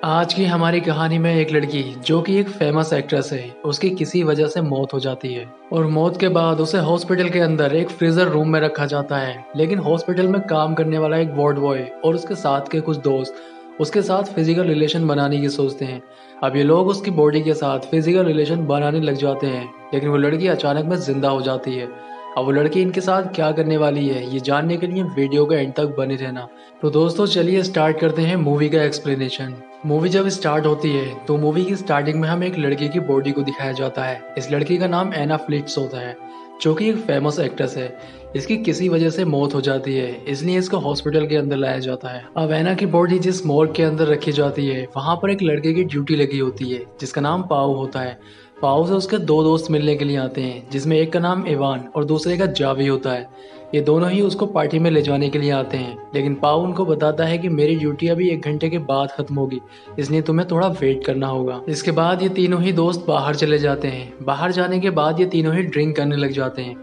आज की हमारी कहानी में एक लड़की जो कि एक फेमस एक्ट्रेस है, उसकी किसी वजह से मौत हो जाती है और मौत के बाद उसे हॉस्पिटल के अंदर एक फ्रीजर रूम में रखा जाता है। लेकिन हॉस्पिटल में काम करने वाला एक वार्ड बॉय और उसके साथ के कुछ दोस्त उसके साथ फिजिकल रिलेशन बनाने की सोचते हैं। अब ये लोग उसकी बॉडी के साथ फिजिकल रिलेशन बनाने लग जाते हैं, लेकिन वो लड़की अचानक में जिंदा हो जाती है। अब वो लड़की इनके साथ क्या करने वाली है, ये जानने के लिए वीडियो के एंड तक बने रहना। तो दोस्तों चलिए स्टार्ट करते हैं मूवी का एक्सप्लेनेशन। मूवी जब स्टार्ट होती है तो मूवी की स्टार्टिंग में हमें एक लड़की की बॉडी को दिखाया जाता है। इस लड़की का नाम एना फ्लिट्स होता है, जो कि एक फेमस एक्ट्रेस है। इसकी किसी वजह से मौत हो जाती है, इसलिए इसको हॉस्पिटल के अंदर लाया जाता है। अब एना की बॉडी जिस मॉर्ग के अंदर रखी जाती है, वहां पर एक लड़के की ड्यूटी लगी होती है जिसका नाम पाओ होता है। पाओ से उसके दो दोस्त मिलने के लिए आते हैं, जिसमें एक का नाम इवान और दूसरे का जावी होता है। ये दोनों ही उसको पार्टी में ले जाने के लिए आते हैं, लेकिन पाओ उनको बताता है कि मेरी ड्यूटी अभी 1 घंटे के बाद खत्म होगी, इसलिए तुम्हें थोड़ा वेट करना होगा। इसके बाद ये तीनों ही दोस्त बाहर चले जाते हैं। बाहर जाने के बाद ये तीनों ही ड्रिंक करने लग जाते हैं।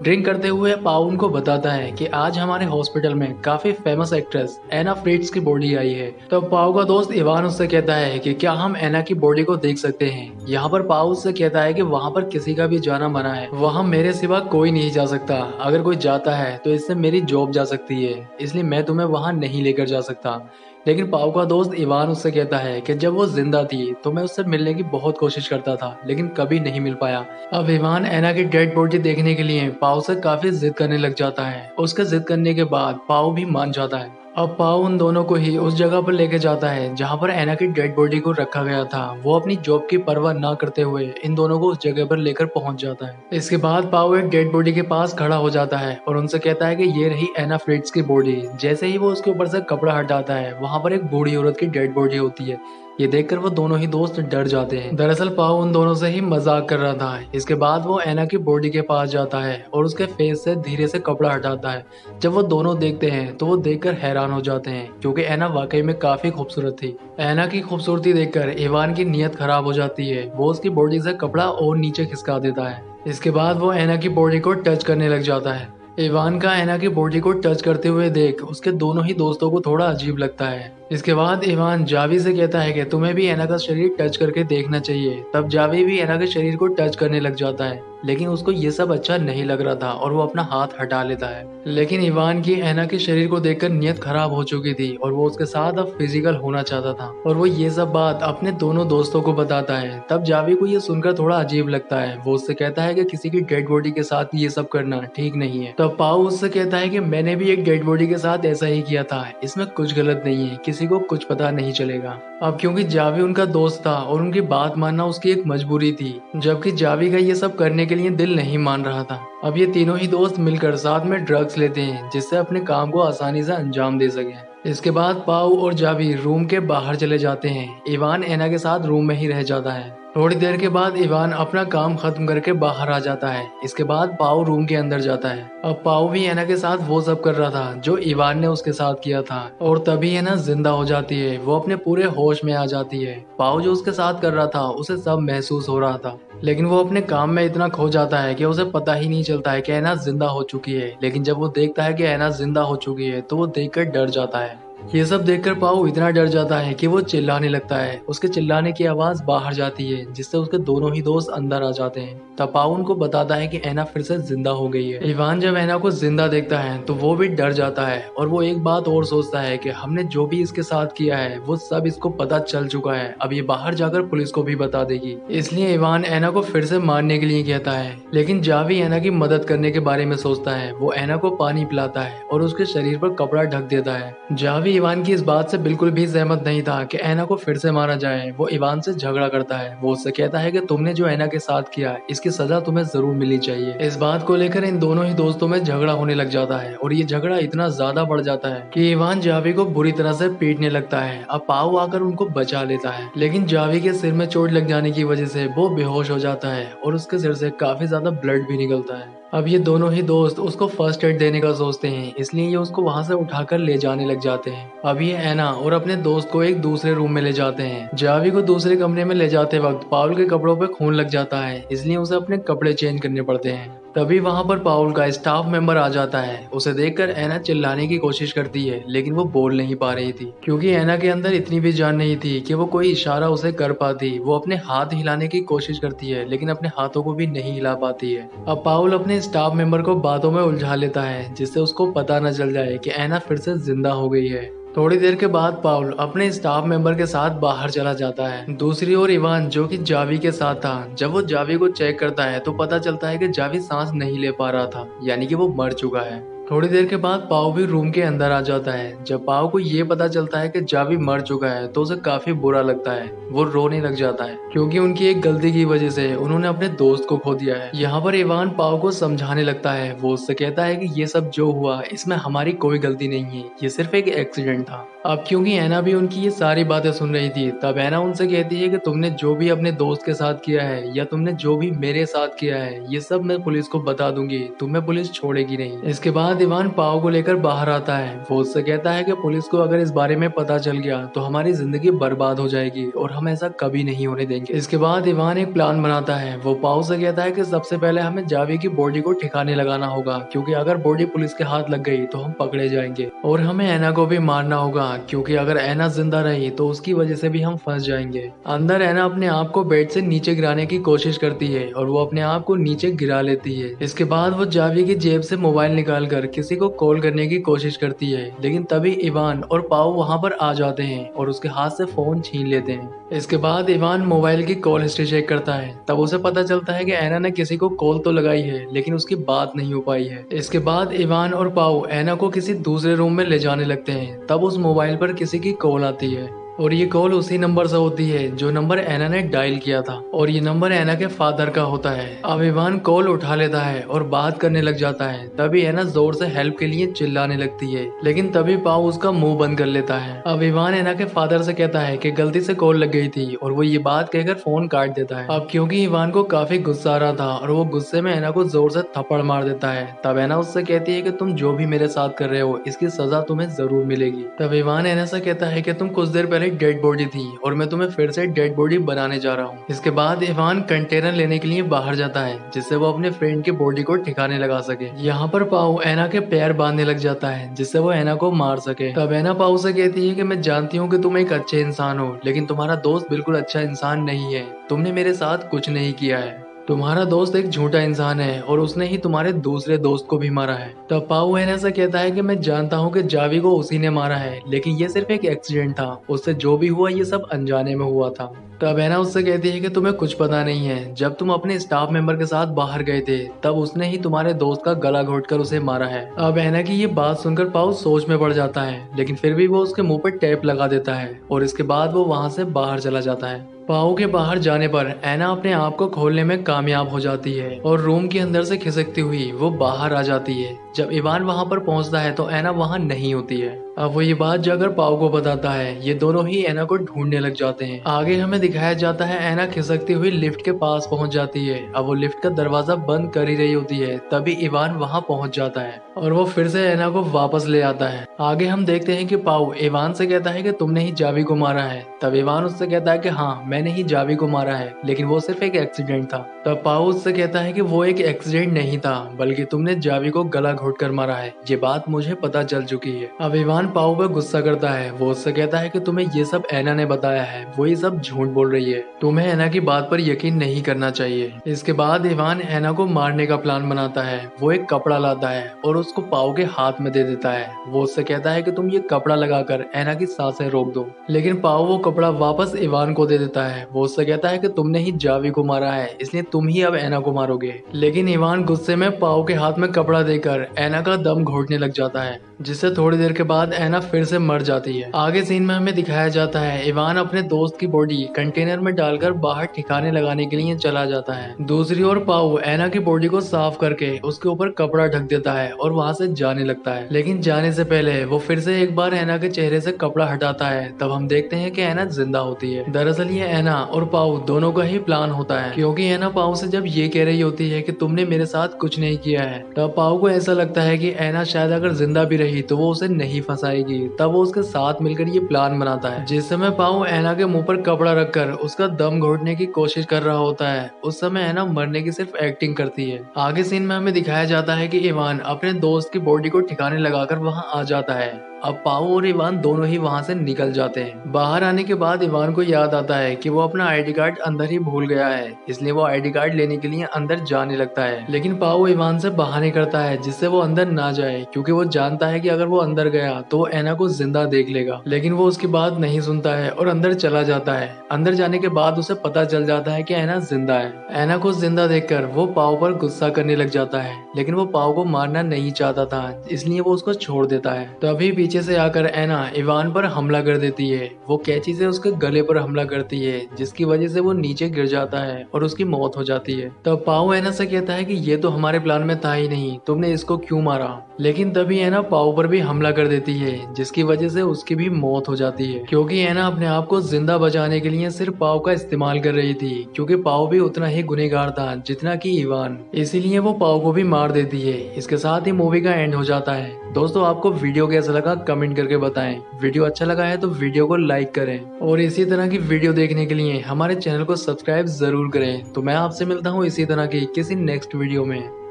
ड्रिंक करते हुए पाओ उनको बताता है कि आज हमारे हॉस्पिटल में काफी फेमस एक्ट्रेस एना फ्रिट्ज की बॉडी आई है। तो पाओ का दोस्त इवान उससे कहता है कि क्या हम एना की बॉडी को देख सकते हैं। यहाँ पर पाओ उससे कहता है कि वहाँ पर किसी का भी जाना मना है, वहाँ मेरे सिवा कोई नहीं जा सकता। अगर कोई जाता है तो इससे मेरी जॉब जा सकती है, इसलिए मैं तुम्हें वहाँ नहीं लेकर जा सकता। लेकिन पाओ का दोस्त इवान उससे कहता है कि जब वो जिंदा थी तो मैं उससे मिलने की बहुत कोशिश करता था, लेकिन कभी नहीं मिल पाया। अब इवान एना की डेड बॉडी देखने के लिए पाओ से काफी जिद करने लग जाता है। उसके जिद करने के बाद पाओ भी मान जाता है। अब पाओ उन दोनों को ही उस जगह पर लेके जाता है जहाँ पर एना की डेड बॉडी को रखा गया था। वो अपनी जॉब की परवाह ना करते हुए इन दोनों को उस जगह पर लेकर पहुंच जाता है। इसके बाद पाओ एक डेड बॉडी के पास खड़ा हो जाता है और उनसे कहता है कि ये रही एना फ्रिट्ज की बॉडी। जैसे ही वो उसके ऊपर से कपड़ा हटाता है, वहां पर एक बूढ़ी औरत की डेड बॉडी होती है। ये देखकर वो दोनों ही दोस्त डर जाते हैं। दरअसल पाओ उन दोनों से ही मजाक कर रहा था। इसके बाद वो एना की बॉडी के पास जाता है और उसके फेस से धीरे से कपड़ा हटाता है। जब वो दोनों देखते हैं तो वो देखकर हैरान हो जाते हैं, क्योंकि एना वाकई में काफी खूबसूरत थी। एना की खूबसूरती देखकर इवान की नीयत खराब हो जाती है। वो उसकी बॉडी से कपड़ा और नीचे खिसका देता है। इसके बाद वो एना की बॉडी को टच करने लग जाता है। इवान का एना की बॉडी को टच करते हुए देख उसके दोनों ही दोस्तों को थोड़ा अजीब लगता है। इसके बाद इवान जावी से कहता है कि तुम्हें भी एना का शरीर टच करके देखना चाहिए। तब जावी भी एना के शरीर को टच करने लग जाता है, लेकिन उसको ये सब अच्छा नहीं लग रहा था और वो अपना हाथ हटा लेता है। लेकिन इवान की एना के शरीर को देखकर नीयत खराब हो चुकी थी और वो उसके साथ अब फिजिकल होना चाहता था, और वो ये सब बात अपने दोनों दोस्तों को बताता है। तब जावी को ये सुनकर थोड़ा अजीब लगता है। वो उससे कहता है कि किसी की डेड बॉडी के साथ ये सब करना ठीक नहीं है। तब पाओ उससे कहता है कि मैंने भी एक डेड बॉडी के साथ ऐसा ही किया था, इसमें कुछ गलत नहीं है, किसी को कुछ पता नहीं चलेगा। अब क्योंकि जावी उनका दोस्त था और उनकी बात मानना उसकी एक मजबूरी थी, जबकि जावी का ये सब करने के लिए दिल नहीं मान रहा था। अब ये तीनों ही दोस्त मिलकर साथ में ड्रग्स लेते हैं, जिससे अपने काम को आसानी से अंजाम दे सके। इसके बाद पाओ और जावी रूम के बाहर चले जाते हैं। इवान एना के साथ रूम में ही रह जाता है। थोड़ी देर के बाद इवान अपना काम खत्म करके बाहर आ जाता है। इसके बाद पाओ रूम के अंदर जाता है। अब पाओ भी एना के साथ वो सब कर रहा था जो इवान ने उसके साथ किया था, और तभी एना जिंदा हो जाती है। वो अपने पूरे होश में आ जाती है। पाओ जो उसके साथ कर रहा था उसे सब महसूस हो रहा था, लेकिन वो अपने काम में इतना खो जाता है कि उसे पता ही नहीं चलता है कि एना जिंदा हो चुकी है। लेकिन जब वो देखता है कि एना जिंदा हो चुकी है तो वो देखकर डर जाता है। ये सब देखकर पाओ इतना डर जाता है कि वो चिल्लाने लगता है। उसके चिल्लाने की आवाज बाहर जाती है, जिससे उसके दोनों ही दोस्त अंदर आ जाते हैं। तब पाओ उनको बताता है कि एना फिर से जिंदा हो गई है। इवान जब एना को जिंदा देखता है तो वो भी डर जाता है, और वो एक बात और सोचता है कि हमने जो भी इसके साथ किया है वो सब इसको पता चल चुका है। अब ये बाहर जाकर पुलिस को भी बता देगी, इसलिए इवान एना को फिर से मारने के लिए कहता है। लेकिन जावी एना की मदद करने के बारे में सोचता है। वो एना को पानी पिलाता है और उसके शरीर पर कपड़ा ढक देता है। जावी इवान की इस बात से बिल्कुल भी सहमत नहीं था कि एना को फिर से मारा जाए। वो इवान से झगड़ा करता है। वो उससे कहता है कि तुमने जो एना के साथ किया इसकी सजा तुम्हें जरूर मिलनी चाहिए। इस बात को लेकर इन दोनों ही दोस्तों में झगड़ा होने लग जाता है, और ये झगड़ा इतना ज्यादा बढ़ जाता है कि इवान जावी को बुरी तरह से पीटने लगता है। अब पाओ आकर उनको बचा लेता है, लेकिन जावी के सिर में चोट लग जाने की वजह से वो बेहोश हो जाता है और उसके सिर से काफी ज्यादा ब्लड भी निकलता है। अब ये दोनों ही दोस्त उसको फर्स्ट एड देने का सोचते हैं, इसलिए ये उसको वहां से उठाकर ले जाने लग जाते हैं। अब ये एना और अपने दोस्त को एक दूसरे रूम में ले जाते हैं। जावी को दूसरे कमरे में ले जाते वक्त पाउल के कपड़ों पे खून लग जाता है, इसलिए उसे अपने कपड़े चेंज करने पड़ते हैं। तभी वहां पर पाउल का स्टाफ मेंबर आ जाता है। उसे देखकर एना चिल्लाने की कोशिश करती है, लेकिन वो बोल नहीं पा रही थी क्योंकि एना के अंदर इतनी भी जान नहीं थी कि वो कोई इशारा उसे कर पाती। वो अपने हाथ हिलाने की कोशिश करती है, लेकिन अपने हाथों को भी नहीं हिला पाती है। अब पाउल अपने स्टाफ मेंबर को बातों में उलझा लेता है, जिससे उसको पता न चल जाए कि एना फिर से जिंदा हो गई है। थोड़ी देर के बाद पाउल अपने स्टाफ मेंबर के साथ बाहर चला जाता है। दूसरी ओर इवान, जो कि जावी के साथ था, जब वो जावी को चेक करता है तो पता चलता है कि जावी सांस नहीं ले पा रहा था, यानी कि वो मर चुका है। थोड़ी देर के बाद पाव भी रूम के अंदर आ जाता है। जब पाव को ये पता चलता है कि जावी मर चुका है तो उसे काफी बुरा लगता है। वो रोने लग जाता है क्योंकि उनकी एक गलती की वजह से उन्होंने अपने दोस्त को खो दिया है। यहाँ पर इवान पाव को समझाने लगता है। वो उससे कहता है कि ये सब जो हुआ इसमें हमारी कोई गलती नहीं है, ये सिर्फ एक एक्सीडेंट था। अब क्योंकि एना भी उनकी ये सारी बातें सुन रही थी, तब एना उनसे कहती है कि तुमने जो भी अपने दोस्त के साथ किया है या तुमने जो भी मेरे साथ किया है, ये सब मैं पुलिस को बता दूंगी, तुम्हें पुलिस छोड़ेगी नहीं। इसके बाद इवान पाव को लेकर बाहर आता है। वो उससे कहता है कि पुलिस को अगर इस बारे में पता चल गया तो हमारी जिंदगी बर्बाद हो जाएगी और हम ऐसा कभी नहीं होने देंगे। इसके बाद इवान एक प्लान बनाता है। वो पाव से कहता है कि सबसे पहले हमें जावी की बॉडी को ठिकाने लगाना होगा, क्योंकि अगर बॉडी पुलिस के हाथ लग गई तो हम पकड़े जाएंगे। और हमें एना को भी मारना होगा, क्योंकि अगर एना जिंदा रही तो उसकी वजह से भी हम फंस जाएंगे। अंदर एना अपने आप को बेड से नीचे गिराने की कोशिश करती है और वो अपने आप को नीचे गिरा लेती है। इसके बाद वो जावी की जेब से मोबाइल निकाल कर किसी को कॉल करने की कोशिश करती है, लेकिन तभी इवान और पाव वहां पर आ जाते हैं और उसके हाथ से फोन छीन लेते हैं। इसके बाद इवान मोबाइल की कॉल हिस्ट्री चेक करता है। तब उसे पता चलता है कि एना ने किसी को कॉल तो लगाई है, लेकिन उसकी बात नहीं हो पाई है। इसके बाद इवान और पाव एना को किसी दूसरे रूम में ले जाने लगते हैं। तब उस मोबाइल पर किसी की कॉल आती है और ये कॉल उसी नंबर से होती है जो नंबर एना ने डायल किया था, और ये नंबर एना के फादर का होता है। अब इवान कॉल उठा लेता है और बात करने लग जाता है। तभी एना जोर से हेल्प के लिए चिल्लाने लगती है, लेकिन तभी पाव उसका मुंह बंद कर लेता है। अब इवान एना के फादर से कहता है कि गलती से कॉल लग गई थी, और वो ये बात कहकर फोन काट देता है। अब क्योंकि इवान को काफी गुस्सा आ रहा था और वो गुस्से में एना को जोर से थप्पड़ मार देता है। तब एना उससे कहती है कि तुम जो भी मेरे साथ कर रहे हो इसकी सजा तुम्हें जरूर मिलेगी। तब इवान एना से कहता है कि तुम कुछ देर पहले डेड बॉडी थी और मैं तुम्हें फिर से डेड बॉडी बनाने जा रहा हूँ। इसके बाद इवान कंटेनर लेने के लिए बाहर जाता है, जिससे वो अपने फ्रेंड की बॉडी को ठिकाने लगा सके। यहाँ पर पाव एना के पैर बांधने लग जाता है, जिससे वो एना को मार सके। तब एना पाव से कहती है कि मैं जानती हूँ कि तुम एक अच्छे इंसान हो, लेकिन तुम्हारा दोस्त बिल्कुल अच्छा इंसान नहीं है। तुमने मेरे साथ कुछ नहीं किया है। तुम्हारा दोस्त एक झूठा इंसान है और उसने ही तुम्हारे दूसरे दोस्त को भी मारा है। तब पाऊ एना से कहता है कि मैं जानता हूँ कि जावी को उसी ने मारा है, लेकिन ये सिर्फ एक एक्सीडेंट था। उससे जो भी हुआ ये सब अनजाने में हुआ था। तब एना उससे कहती है कि तुम्हें कुछ पता नहीं है। जब तुम अपने स्टाफ मेंबर के साथ बाहर गए थे तब उसने ही तुम्हारे दोस्त का गला घोटकर उसे मारा है। अब एना की ये बात सुनकर पाऊ सोच में पड़ जाता है, लेकिन फिर भी वो उसके मुंह पर टेप लगा देता है और इसके बाद वो वहां से बाहर चला जाता है। पाओ के बाहर जाने पर एना अपने आप को खोलने में कामयाब हो जाती है और रूम के अंदर से खिसकती हुई वो बाहर आ जाती है। जब इवान वहां पर पहुंचता है तो एना वहां नहीं होती है। अब वो ये बात जाकर पाओ को बताता है। ये दोनों ही एना को ढूंढने लग जाते हैं। आगे हमें दिखाया जाता है एना खिसकती हुई लिफ्ट के पास पहुंच जाती है। अब वो लिफ्ट का दरवाजा बंद कर ही रही होती है, तभी इवान वहां पहुंच जाता है और वो फिर से एना को वापस ले आता है। आगे हम देखते हैं कि पाओ इवान से कहता है कि तुमने ही जावी को मारा है। तब इवान उससे कहता है कि हाँ, मैंने ही जावी को मारा है, लेकिन वो सिर्फ एक एक्सीडेंट था। तब पाओ उससे कहता है कि वो एक एक्सीडेंट नहीं था, बल्कि तुमने जावी को गला घोटकर मारा है। ये बात मुझे पता चल चुकी है। अब इवान पाओ पर गुस्सा करता है। वो उससे कहता है कि तुम्हें ये सब एना ने बताया है, वो ये सब झूठ बोल रही है। तुम्हें एना की बात पर यकीन नहीं करना चाहिए। इसके बाद इवान एना को मारने का प्लान बनाता है। वो एक कपड़ा लाता है और उसको पाओ के हाथ में दे देता है। वो उससे कहता है कि तुम ये कपड़ा लगाकर एना की सांसें रोक दो, लेकिन पाओ वो कपड़ा वापस इवान को दे देता है। वो उससे कहता है कि तुमने ही जावी को मारा है, इसलिए तुम ही अब एना को मारोगे। लेकिन इवान गुस्से में पाओ के हाथ में कपड़ा देकर एना का दम घोटने लग जाता है, जिससे थोड़ी देर के बाद एना फिर से मर जाती है। आगे सीन में हमें दिखाया जाता है इवान अपने दोस्त की बॉडी कंटेनर में डालकर बाहर ठिकाने लगाने के लिए चला जाता है। दूसरी ओर पाओ एना की बॉडी को साफ करके उसके ऊपर कपड़ा ढक देता है और वहां से जाने लगता है। लेकिन जाने से पहले वो फिर से एक बार एना के चेहरे से कपड़ा हटाता है। तब हम देखते हैं कि एना जिंदा होती है। दरअसल ये एना और पाओ दोनों का ही प्लान होता है, क्योंकि एना पाओ से जब ये कह रही होती है कि तुमने मेरे साथ कुछ नहीं किया है, तब पाओ को ऐसा लगता है कि एना शायद अगर जिंदा भी रही तो वो उसे नहीं फंसा वापस आएगी तब वो उसके साथ मिलकर ये प्लान बनाता है। जिस समय पाओ ऐना के मुंह पर कपड़ा रखकर उसका दम घोटने की कोशिश कर रहा होता है, उस समय ऐना मरने की सिर्फ एक्टिंग करती है। आगे सीन में हमें दिखाया जाता है कि इवान अपने दोस्त की बॉडी को ठिकाने लगाकर वहां आ जाता है। अब पाओ और इवान दोनों ही वहां से निकल जाते हैं। बाहर आने के बाद इवान को याद आता है कि वो अपना आईडी कार्ड अंदर ही भूल गया है, इसलिए वो आईडी कार्ड लेने के लिए अंदर जाने लगता है। लेकिन पाओ इवान से बहाने करता है जिससे वो अंदर ना जाए, क्योंकि वो जानता है कि अगर वो अंदर गया तो वो ऐना को जिंदा देख लेगा। लेकिन वो उसकी बात नहीं सुनता है और अंदर चला जाता है। अंदर जाने के बाद उसे पता चल जाता है कि ऐना जिंदा है। ऐना को जिंदा देखकर वो पाओ पर गुस्सा करने लग जाता है, लेकिन वो पाओ को मारना नहीं चाहता था, इसलिए वो उसको छोड़ देता है। तभी पीछे से आकर ऐना इवान पर हमला कर देती है। वो कैंची से उसके गले पर हमला करती है, जिसकी वजह से वो नीचे गिर जाता है और उसकी मौत हो जाती है। तब पाओ ऐना से कहता है कि ये तो हमारे प्लान में था ही नहीं, तुमने इसको क्यों मारा। लेकिन तभी ऐना पाओ पर भी हमला कर देती है, जिसकी वजह से उसकी भी मौत हो जाती है, क्योंकि ऐना अपने आप को जिंदा बचाने के लिए सिर्फ पाओ का इस्तेमाल कर रही थी, क्योंकि पाओ भी उतना ही गुनहगार था जितना कि इवान, इसीलिए वो पाओ को भी मार देती है। इसके साथ ही मूवी का एंड हो जाता है। दोस्तों आपको वीडियो कैसा लगा कमेंट करके बताएं। वीडियो अच्छा लगा है तो वीडियो को लाइक करें और इसी तरह की वीडियो देखने के लिए हमारे चैनल को सब्सक्राइब जरूर करें। तो मैं आपसे मिलता हूँ इसी तरह की किसी नेक्स्ट वीडियो में।